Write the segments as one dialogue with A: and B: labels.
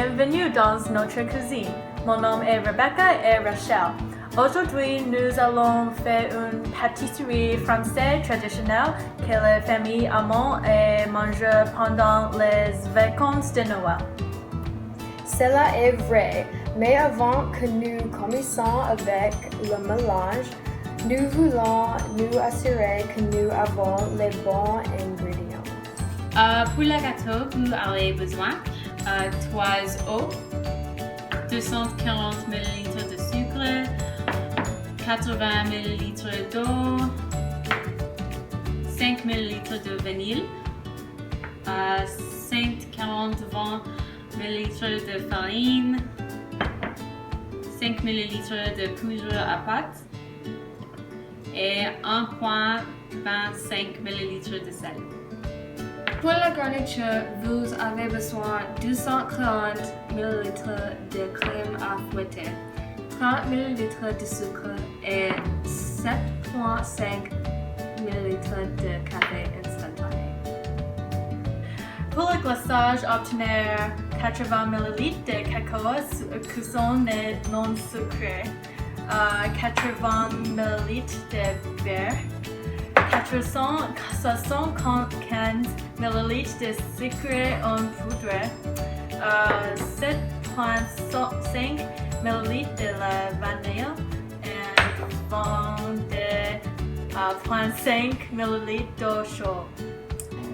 A: bienvenue dans notre cuisine. Mon nom est Rebecca et Rachel. Aujourd'hui, nous allons faire une pâtisserie française traditionnelle que les familles aiment et mangent pendant les vacances de Noël.
B: Cela est vrai, mais avant que nous commencions avec le mélange, nous voulons nous assurer que nous avons les bons ingrédients.
C: Pour le gâteau, vous aurez besoin 3 œufs, 240 ml de sucre, 80 ml d'eau, 5 ml de vanille, 50 ml de farine, 5 ml de poudre à pâte et 1,25 ml de sel.
D: Pour la garniture, vous avez besoin de 240 ml de crème à fouetter, 30 ml de sucre et 7,5 ml de café instantané.
A: Pour le glaçage, obtenir 80 ml de cacao cuisson non sucré, 80 ml de beurre, 475 ml de sucre en poudre, 7,5 ml de la vanille et 22,5 ml d'eau chaude.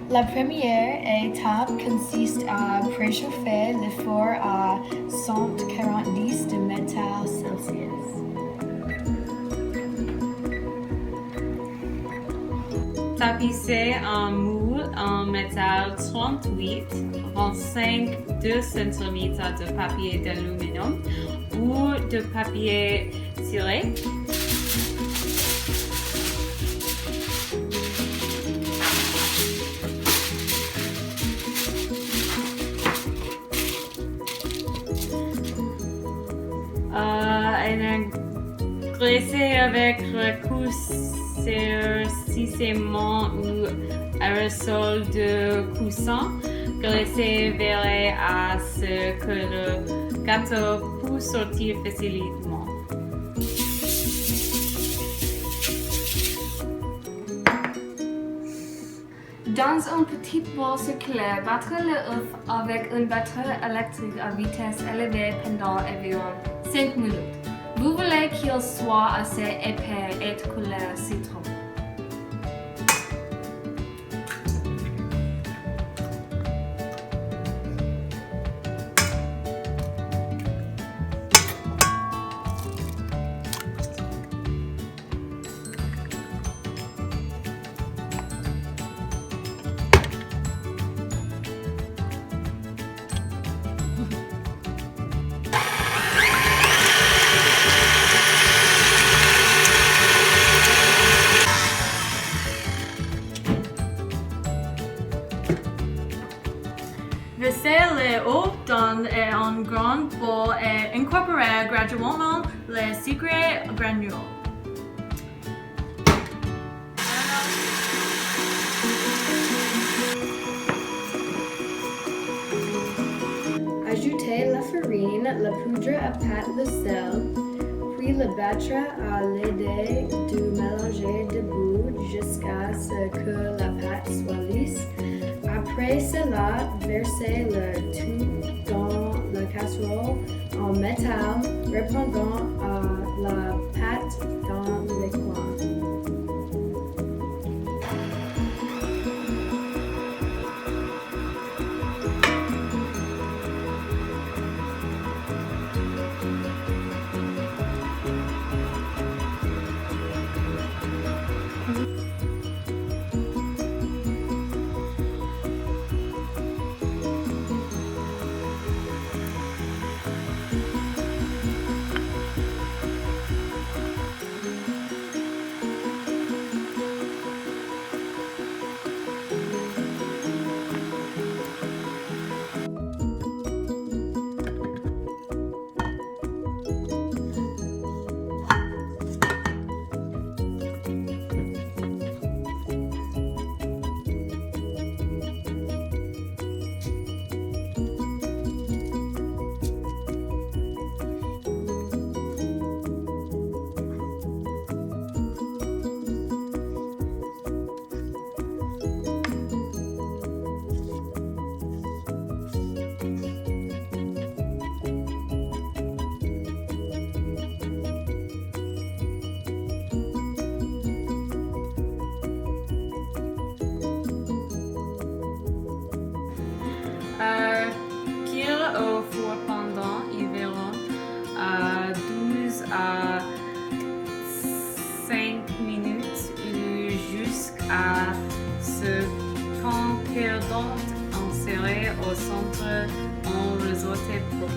B: La première étape consiste à préchauffer le four à 140 degrés Celsius.
C: Tapissez un moule en métal 38, 25 2 cm de papier d'aluminium ou de papier ciré. Graissez avec recouvrement ou aérosol de cuisson. Graissez verrez à ce que le gâteau puisse sortir facilement.
D: Dans un petit bol circulaire, battre le œuf avec un batteur électrique à vitesse élevée pendant environ 5 minutes. Vous voulez qu'il soit assez épais et de couleur citron.
A: Versez l'eau dans un grand bol et incorporez graduellement le sucre granule.
B: Ajoutez la farine, la poudre à pâte, le sel, puis le battre à l'aide du mélanger debout jusqu'à ce que la pâte soit lisse. Après cela, versez le tout dans la casserole en métal, répondant à la pâte dans les coins.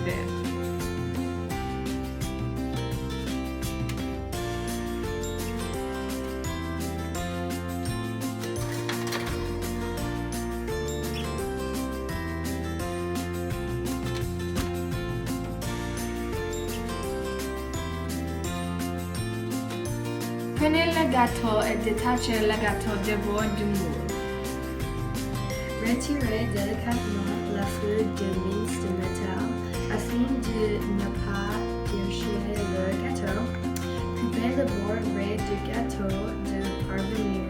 D: l'hiver. Prenez le gâteau et détachez le gâteau du bord du moule.
B: Retirez délicatement la feuille de mince de métal afin de ne pas déchirer le gâteau. Coupez le bord raide du gâteau de parvenir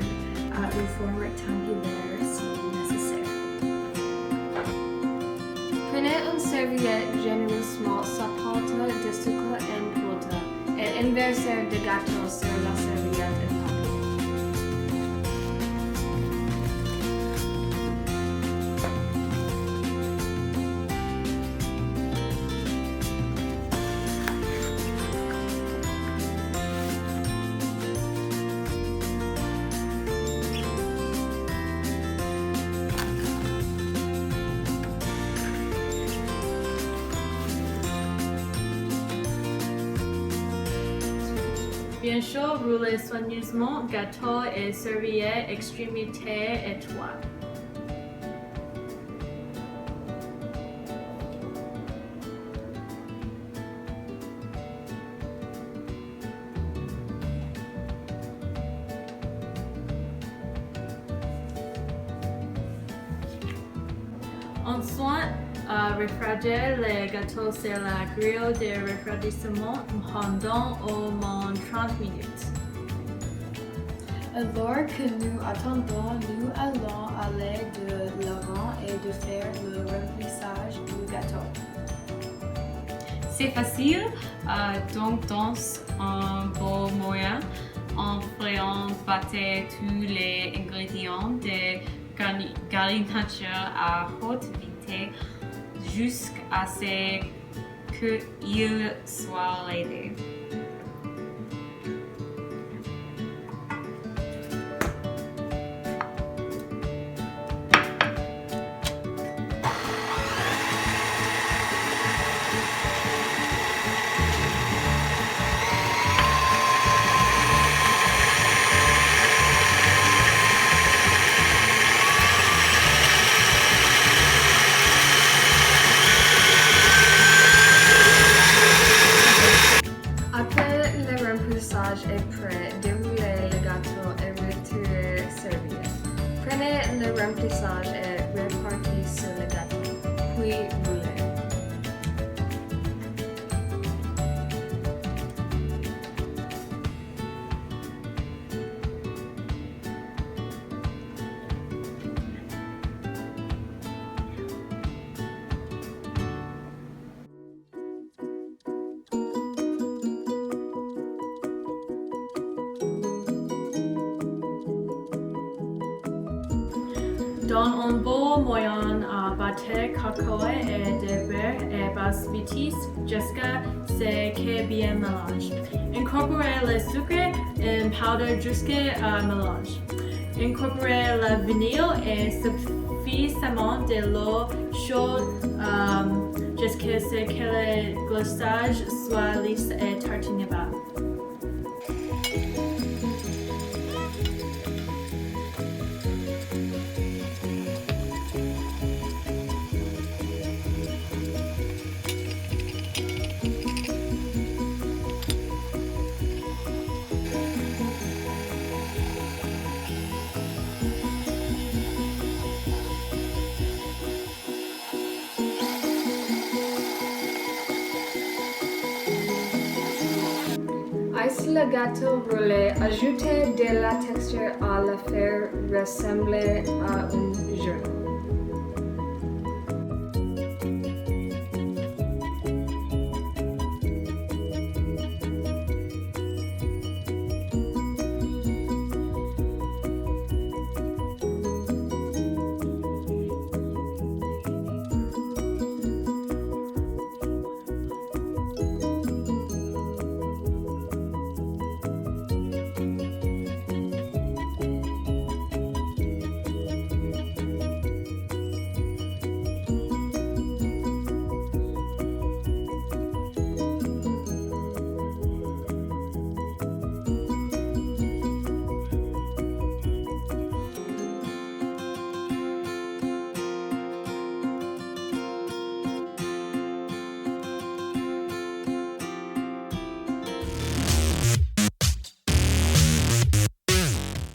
B: à une forme rectangulaire si nécessaire.
D: Prenez une serviette généreusement sapotée de sucre en poudre et inversez le gâteau sur la serviette empâtée.
A: Bien chaud, roulez soigneusement gâteau et serviette extrémité étroite. Ensuite, refroidir les gâteaux sur la grille de refroidissement pendant au moins 30 minutes.
B: Alors que nous attendons, nous allons aller de l'avant et de faire le remplissage du gâteau.
C: C'est facile, donc dans un beau moyen, en faisant battre tous les ingrédients de garniture à haute vitesse jusqu'à ce qu'ils soient laidés.
D: Après le remplissage est prêt, déroulez le gâteau et retirez serviette. Prenez le remplissage et répartissez sur le gâteau, puis roulez.
A: Dans un bol moyen, battez cacao et de beurre et basse vitesse jusqu'à ce que bien mélange. Incorporez le sucre en poudre jusqu'à mélange. Incorporez la vanille et suffisamment de l'eau chaude jusqu'à ce que le glaçage soit lisse et tartinable.
D: Ice le gâteau roulé, ajoutez de la texture à le faire ressembler à une journée.